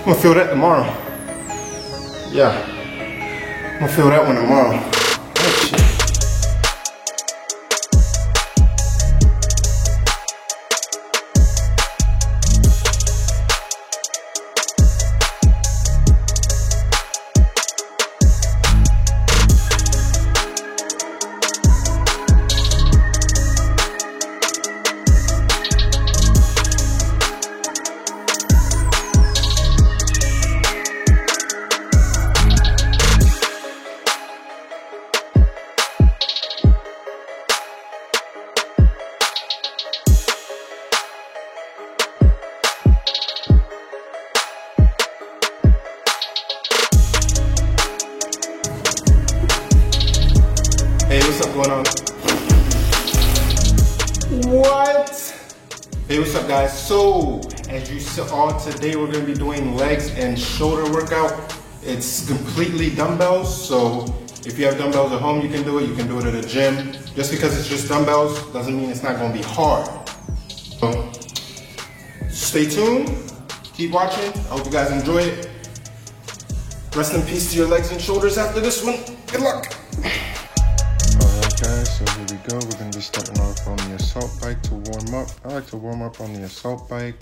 gonna feel that tomorrow. Yeah, I'm gonna feel that one tomorrow. Oh shit. Hey, what's up going on? What? Hey, what's up guys? So, as you saw today, we're gonna be doing legs and shoulder workout. It's completely dumbbells, so if you have dumbbells at home, you can do it. You can do it at a gym. Just because it's just dumbbells doesn't mean it's not gonna be hard. So, stay tuned, keep watching. I hope you guys enjoy it. Rest in peace to your legs and shoulders after this one. Good luck. Guys, so here we go. We're going to be starting off on the assault bike to warm up. I like to warm up on the assault bike,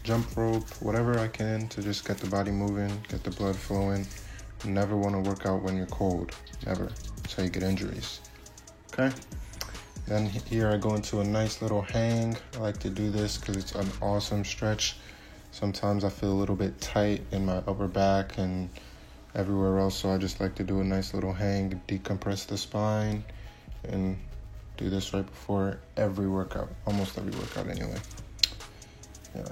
jump rope, whatever I can to just get the body moving, get the blood flowing. You never want to work out when you're cold. Never. That's how you get injuries. Okay? Then here I go into a nice little hang. I like to do this because it's an awesome stretch. Sometimes I feel a little bit tight in my upper back and everywhere else, so I just like to do a nice little hang, decompress the spine, and do this right before every workout, almost every workout anyway. Yeah.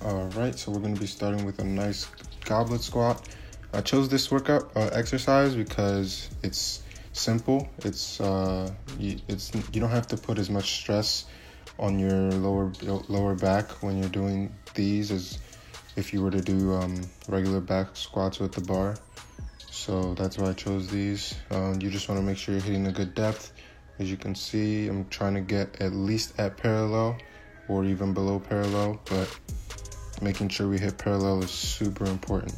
All right, so we're gonna be starting with a nice goblet squat. I chose this workout exercise because it's simple. It's you don't have to put as much stress on your lower back when you're doing these as if you were to do regular back squats with the bar. So that's why I chose these. You just want to make sure you're hitting a good depth. As you can see, I'm trying to get at least at parallel or even below parallel, but making sure we hit parallel is super important.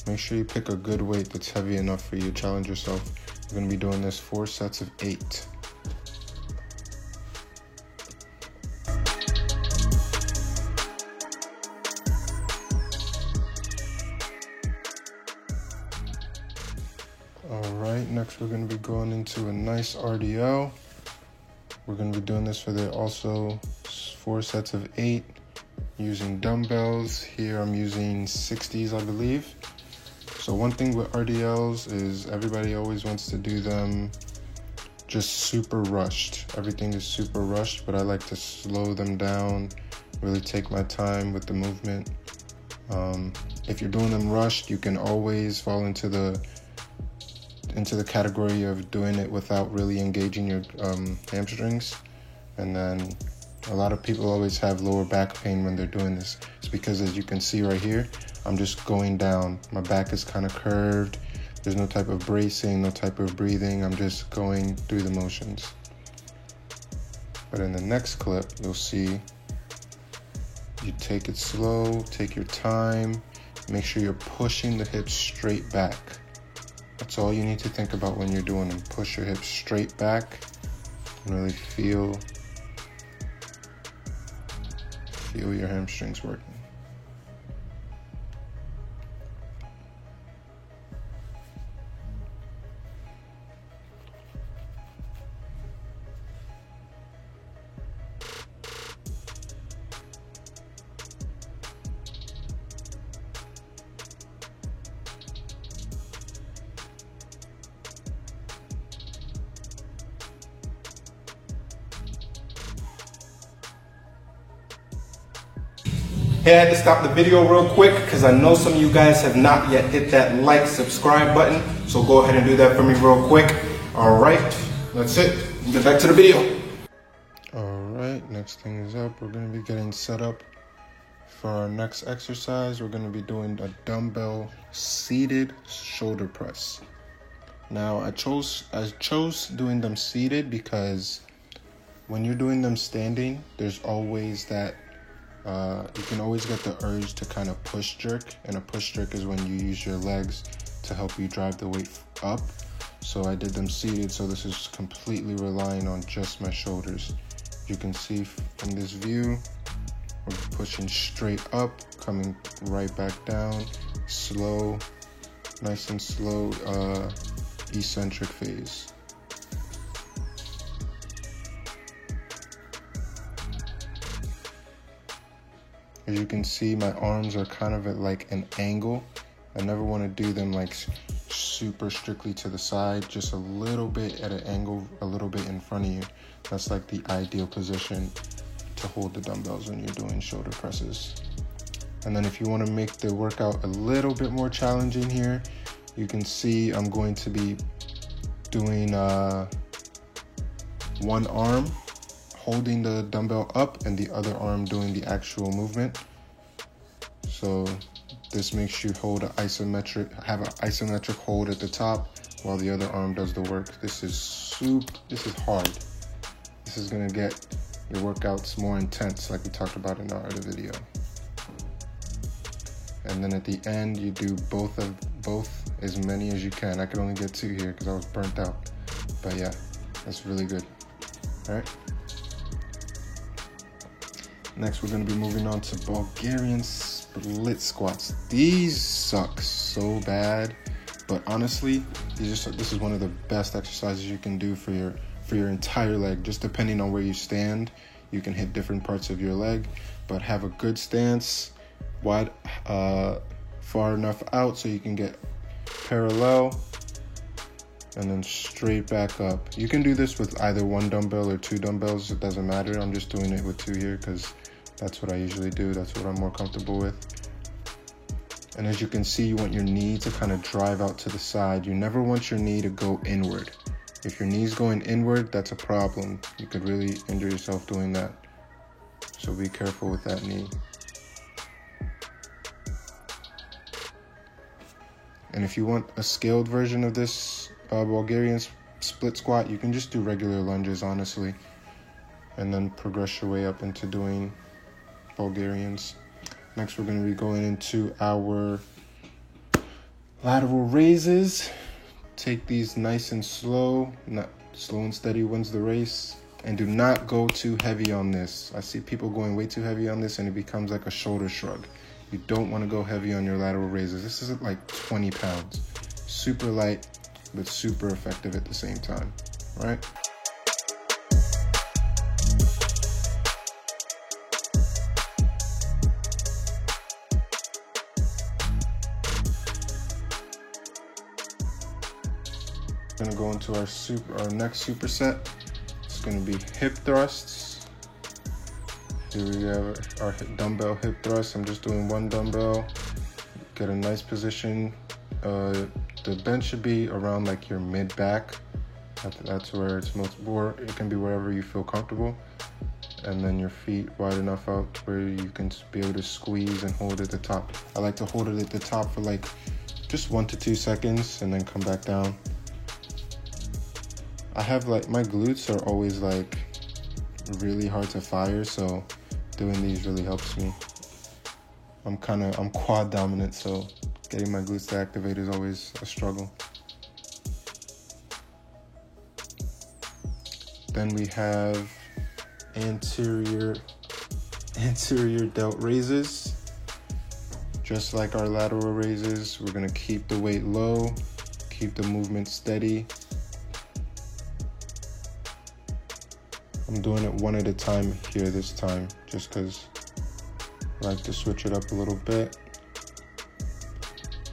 Make sure you pick a good weight that's heavy enough for you to challenge yourself. We're going to be doing this 4 sets of 8. Alright, next we're going to be going into a nice RDL. We're going to be doing this for the also 4 sets of 8 using dumbbells. Here I'm using 60s, I believe. So one thing with RDLs is everybody always wants to do them just super rushed. Everything is super rushed, but I like to slow them down, really take my time with the movement. If you're doing them rushed, you can always fall into the category of doing it without really engaging your hamstrings. And then a lot of people always have lower back pain when they're doing this. It's because, as you can see right here, I'm just going down. My back is kind of curved. There's no type of bracing, no type of breathing. I'm just going through the motions. But in the next clip, you'll see you take it slow, take your time, make sure you're pushing the hips straight back. That's all you need to think about when you're doing them. Push your hips straight back and really feel your hamstrings working. Hey, I had to stop the video real quick because I know some of you guys have not yet hit that like, subscribe button. So go ahead and do that for me real quick. All right, that's it. Get back to the video. All right, next thing is up. We're going to be getting set up for our next exercise. We're going to be doing a dumbbell seated shoulder press. Now I chose doing them seated because when you're doing them standing, there's always that you can always get the urge to kind of push jerk, and a push jerk is when you use your legs to help you drive the weight up. So I did them seated, so this is completely relying on just my shoulders. You can see from this view, we're pushing straight up, coming right back down, slow, nice and slow, eccentric phase. As you can see, my arms are kind of at like an angle. I never want to do them like super strictly to the side, just a little bit at an angle, a little bit in front of you. That's like the ideal position to hold the dumbbells when you're doing shoulder presses. And then if you want to make the workout a little bit more challenging here, you can see I'm going to be doing one arm holding the dumbbell up and the other arm doing the actual movement. So this makes you have an isometric hold at the top while the other arm does the work. This is hard. This is gonna get your workouts more intense, like we talked about in our other video. And then at the end, you do both as many as you can. I could only get 2 here because I was burnt out. But yeah, that's really good. All right. Next, we're gonna be moving on to Bulgarian split squats. These suck so bad, but honestly, this is one of the best exercises you can do for your entire leg. Just depending on where you stand, you can hit different parts of your leg, but have a good stance, wide, far enough out so you can get parallel, and then straight back up. You can do this with either 1 dumbbell or 2 dumbbells. It doesn't matter. I'm just doing it with 2 here because that's what I usually do. That's what I'm more comfortable with. And as you can see, you want your knee to kind of drive out to the side. You never want your knee to go inward. If your knee's going inward, that's a problem. You could really injure yourself doing that. So be careful with that knee. And if you want a scaled version of this Bulgarian split squat, you can just do regular lunges, honestly, and then progress your way up into doing Bulgarians. Next, we're going to be going into our lateral raises. Take these nice and slow, not slow and steady wins the race. And do not go too heavy on this. I see people going way too heavy on this and it becomes like a shoulder shrug. You don't want to go heavy on your lateral raises. This is like 20 pounds. Super light, but super effective at the same time, right? We're gonna go into our next superset. It's gonna be hip thrusts. Here we have our dumbbell hip thrust. I'm just doing 1 dumbbell. Get a nice position. The bench should be around like your mid back. That's where it's most, or it can be wherever you feel comfortable. And then your feet wide enough out where you can be able to squeeze and hold at the top. I like to hold it at the top for like just 1 to 2 seconds and then come back down. I have like, my glutes are always like really hard to fire, so doing these really helps me. I'm quad dominant, so getting my glutes to activate is always a struggle. Then we have anterior delt raises. Just like our lateral raises, we're gonna keep the weight low, keep the movement steady. I'm doing it 1 at a time here this time, just because I like to switch it up a little bit.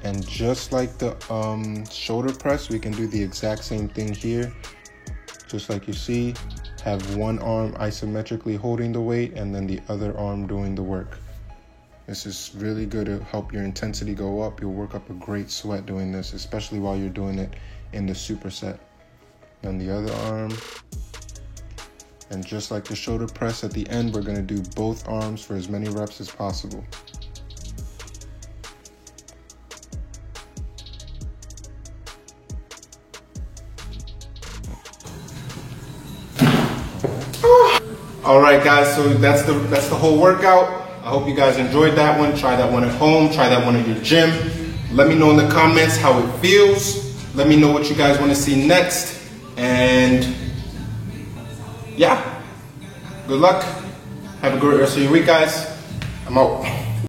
And just like the shoulder press, we can do the exact same thing here. Just like you see, have 1 arm isometrically holding the weight and then the other arm doing the work. This is really good to help your intensity go up. You'll work up a great sweat doing this, especially while you're doing it in the superset. Then the other arm. And just like the shoulder press at the end, we're gonna do both arms for as many reps as possible. All right, guys, so that's the whole workout. I hope you guys enjoyed that one. Try that one at home, try that one at your gym. Let me know in the comments how it feels. Let me know what you guys want to see next. And yeah, good luck. Have a great rest of your week, guys. I'm out.